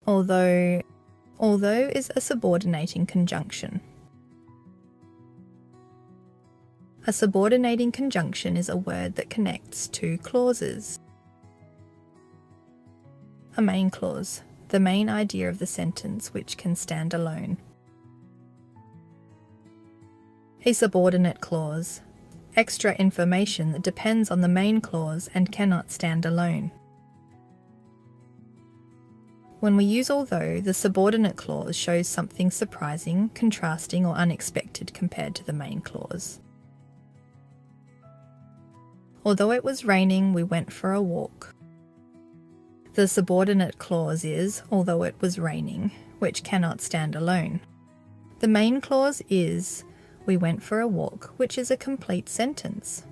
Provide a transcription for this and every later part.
Although is a subordinating conjunction. A subordinating conjunction is a word that connects two clauses. A main clause, the main idea of the sentence which can stand alone. A subordinate clause, extra information that depends on the main clause and cannot stand alone. When we use although, the subordinate clause shows something surprising, contrasting, or unexpected compared to the main clause. Although it was raining, we went for a walk. The subordinate clause is although it was raining, which cannot stand alone. The main clause is we went for a walk, which is a complete sentence.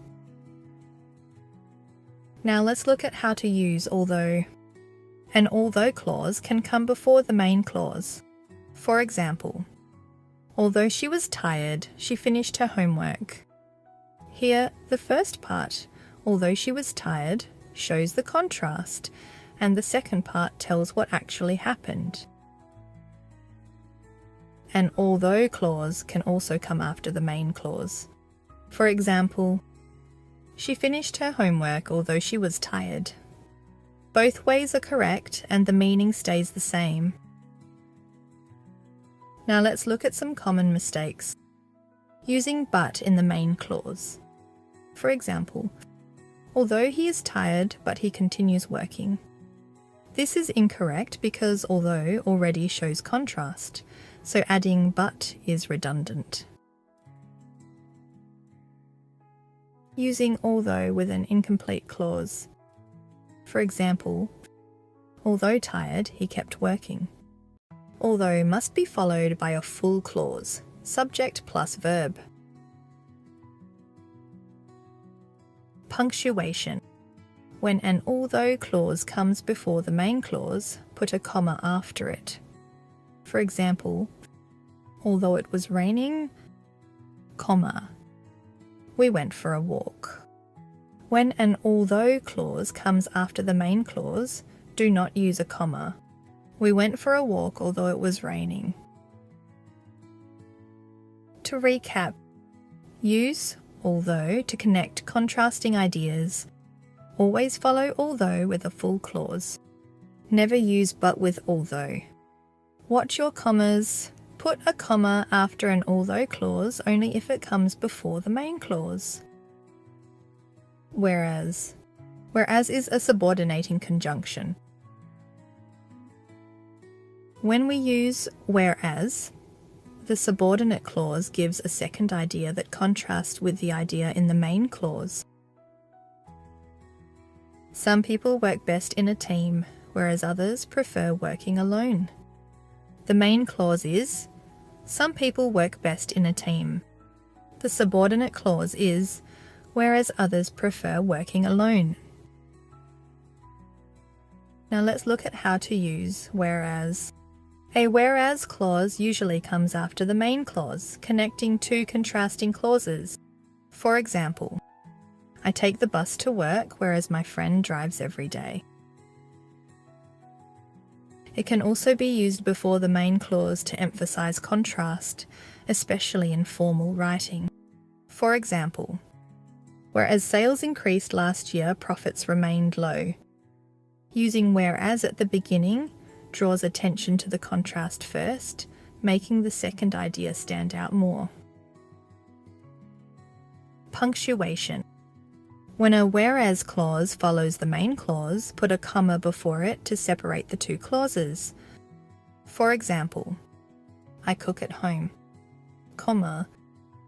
Now let's look at how to use although. An although clause can come before the main clause. For example, although she was tired, she finished her homework. Here, the first part, although she was tired, shows the contrast, and the second part tells what actually happened. An although clause can also come after the main clause. For example, she finished her homework although she was tired. Both ways are correct and the meaning stays the same. Now let's look at some common mistakes. Using but in the main clause. For example, although he is tired, but he continues working. This is incorrect because although already shows contrast, so adding but is redundant. Using although with an incomplete clause. For example, although tired, he kept working. Although must be followed by a full clause, subject plus verb. Punctuation. When an although clause comes before the main clause, put a comma after it. For example, although it was raining, comma, we went for a walk. When an although clause comes after the main clause, do not use a comma. We went for a walk although it was raining. To recap, use although to connect contrasting ideas. Always follow although with a full clause. Never use but with although. Watch your commas. Put a comma after an although clause only if it comes before the main clause. Whereas. Whereas is a subordinating conjunction. When we use whereas, the subordinate clause gives a second idea that contrasts with the idea in the main clause. Some people work best in a team, whereas others prefer working alone. The main clause is, some people work best in a team. The subordinate clause is, whereas others prefer working alone. Now let's look at how to use whereas. A whereas clause usually comes after the main clause, connecting two contrasting clauses. For example, I take the bus to work, whereas my friend drives every day. It can also be used before the main clause to emphasize contrast, especially in formal writing. For example, whereas sales increased last year, profits remained low. Using whereas at the beginning draws attention to the contrast first, making the second idea stand out more. Punctuation. When a whereas clause follows the main clause, put a comma before it to separate the two clauses. For example, I cook at home, comma,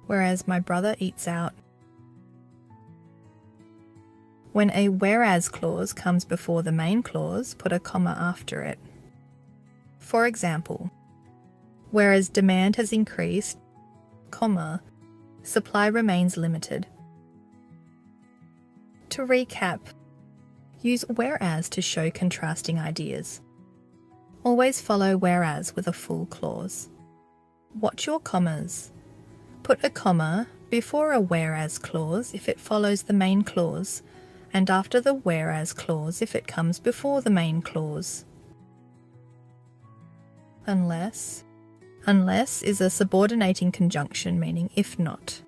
whereas my brother eats out. When a whereas clause comes before the main clause, put a comma after it. For example, whereas demand has increased, comma, supply remains limited. To recap, use whereas to show contrasting ideas. Always follow whereas with a full clause. Watch your commas. Put a comma before a whereas clause if it follows the main clause, and after the whereas clause if it comes before the main clause. unless. Unless is a subordinating conjunction meaning if not.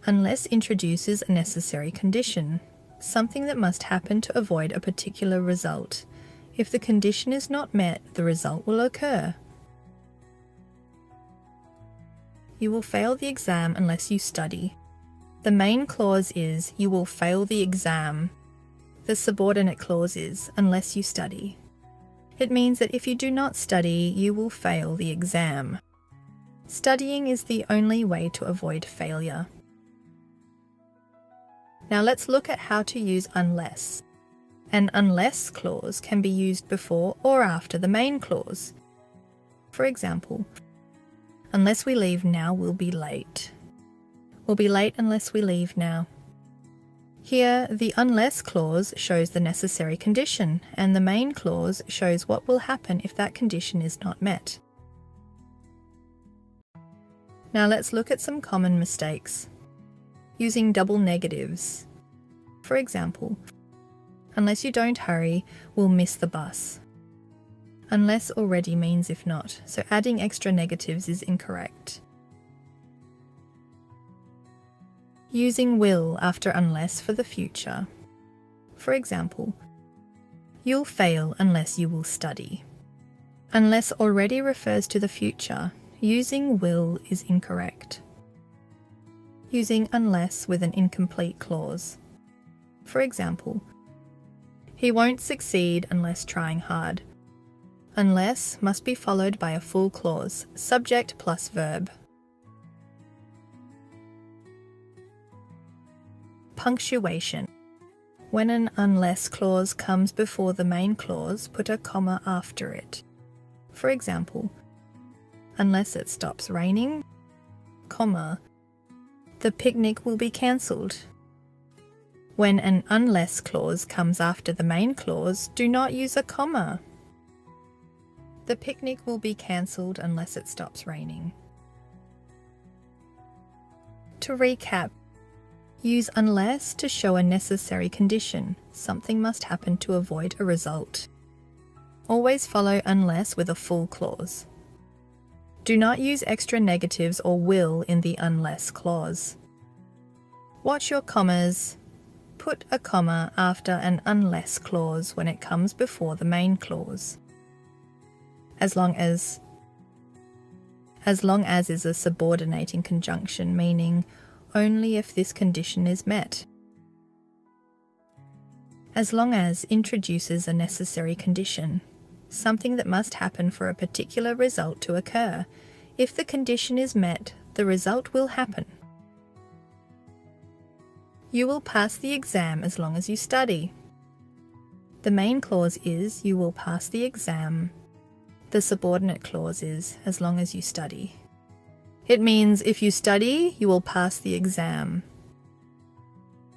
Unless introduces a necessary condition, something that must happen to avoid a particular result. If the condition is not met, the result will occur. You will fail the exam unless you study. The main clause is you will fail the exam. The subordinate clause is unless you study. It means that if you do not study, you will fail the exam. Studying is the only way to avoid failure. Now let's look at how to use unless. An unless clause can be used before or after the main clause. For example, unless we leave now, we'll be late. We'll be late unless we leave now. Here, the unless clause shows the necessary condition, and the main clause shows what will happen if that condition is not met. Now let's look at some common mistakes. Using double negatives. For example, unless you don't hurry, we'll miss the bus. Unless already means if not, so adding extra negatives is incorrect. Using will after unless for the future. For example, you'll fail unless you will study. Unless already refers to the future, using will is incorrect. Using unless with an incomplete clause. For example, he won't succeed unless trying hard. Unless must be followed by a full clause, subject plus verb. Punctuation. When an unless clause comes before the main clause, put a comma after it. For example, unless it stops raining, comma, the picnic will be cancelled. When an unless clause comes after the main clause, do not use a comma. The picnic will be cancelled unless it stops raining. To recap, use unless to show a necessary condition. Something must happen to avoid a result. Always follow unless with a full clause. Do not use extra negatives or will in the unless clause. Watch your commas. Put a comma after an unless clause when it comes before the main clause. As long as is a subordinating conjunction, meaning only if this condition is met. As long as introduces a necessary condition, something that must happen for a particular result to occur. If the condition is met, the result will happen. You will pass the exam as long as you study. The main clause is you will pass the exam. The subordinate clause is as long as you study. It means if you study, you will pass the exam.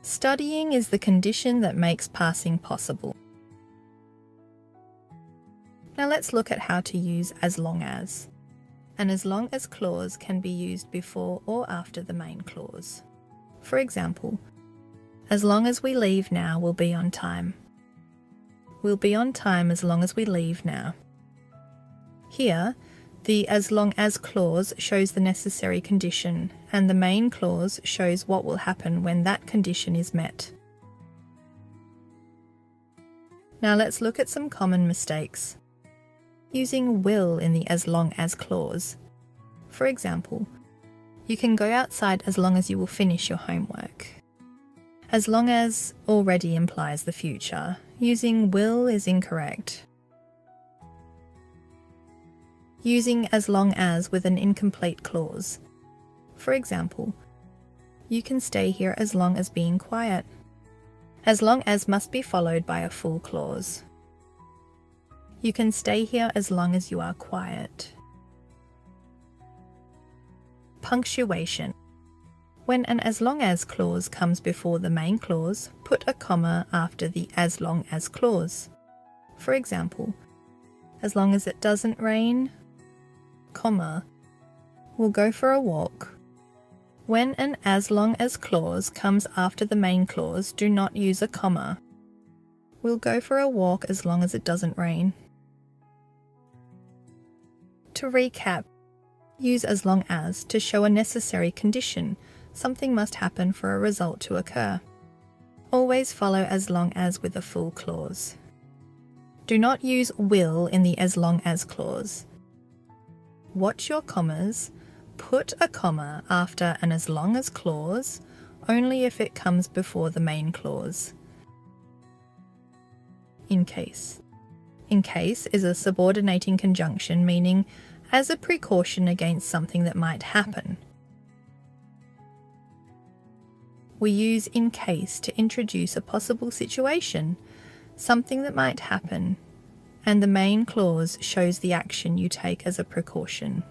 Studying is the condition that makes passing possible. Now let's look at how to use as long as. An as long as clause can be used before or after the main clause. For example, as long as we leave now, we'll be on time. We'll be on time as long as we leave now. Here, the as long as clause shows the necessary condition, and the main clause shows what will happen when that condition is met. Now let's look at some common mistakes. Using will in the as long as clause. For example, you can go outside as long as you will finish your homework. As long as already implies the future. Using will is incorrect. Using as long as with an incomplete clause. For example, you can stay here as long as being quiet. As long as must be followed by a full clause. You can stay here as long as you are quiet. Punctuation. When an as long as clause comes before the main clause, put a comma after the as long as clause. For example, as long as it doesn't rain, comma, we'll go for a walk. When an as long as clause comes after the main clause, do not use a comma. We'll go for a walk as long as it doesn't rain. To recap, use as long as to show a necessary condition. Something must happen for a result to occur. Always follow as long as with a full clause. Do not use will in the as long as clause. Watch your commas. Put a comma after an as long as clause only if it comes before the main clause. In case. In case is a subordinating conjunction meaning as a precaution against something that might happen. We use in case to introduce a possible situation, something that might happen, and the main clause shows the action you take as a precaution.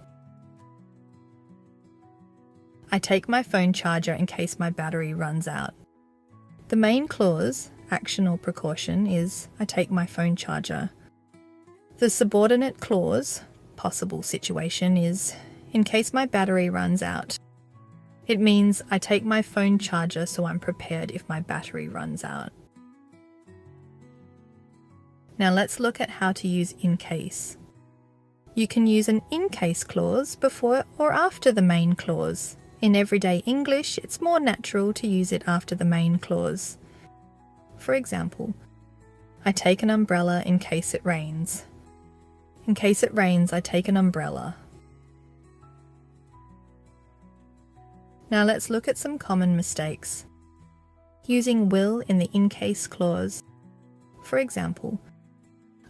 I take my phone charger in case my battery runs out. The main clause, action or precaution, is I take my phone charger. The subordinate clause, possible situation, is in case my battery runs out. It means I take my phone charger so I'm prepared if my battery runs out. Now let's look at how to use in case. You can use an in case clause before or after the main clause. In everyday English, it's more natural to use it after the main clause. For example, I take an umbrella in case it rains. In case it rains, I take an umbrella. Now let's look at some common mistakes. Using will in the in case clause. For example,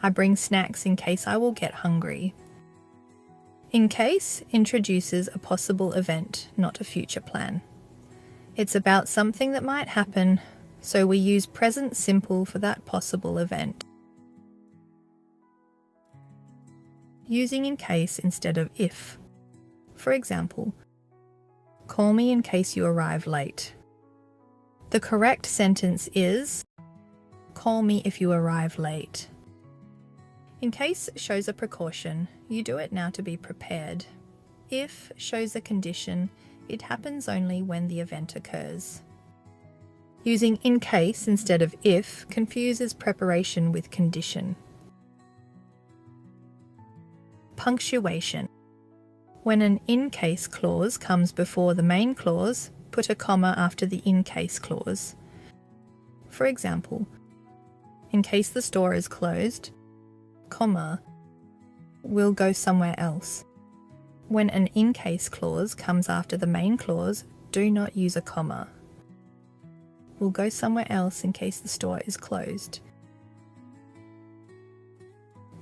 I bring snacks in case I will get hungry. In case introduces a possible event, not a future plan. It's about something that might happen, so we use present simple for that possible event. Using in case instead of if. For example, call me in case you arrive late. The correct sentence is, call me if you arrive late. In case shows a precaution, you do it now to be prepared. If shows a condition, it happens only when the event occurs. Using in case instead of if confuses preparation with condition. Punctuation. When an in case clause comes before the main clause, put a comma after the in case clause. For example, in case the store is closed, comma, we'll go somewhere else. When an in case clause comes after the main clause, do not use a comma. We'll go somewhere else in case the store is closed.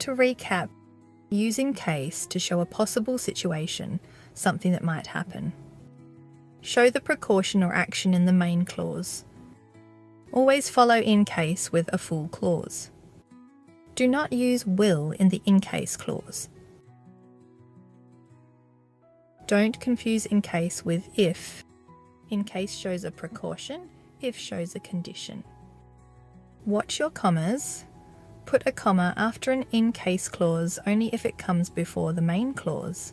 To recap, use in case to show a possible situation, something that might happen. Show the precaution or action in the main clause. Always follow in case with a full clause. Do not use will in the in case clause. Don't confuse in case with if. In case shows a precaution, if shows a condition. Watch your commas. Put a comma after an in case clause only if it comes before the main clause.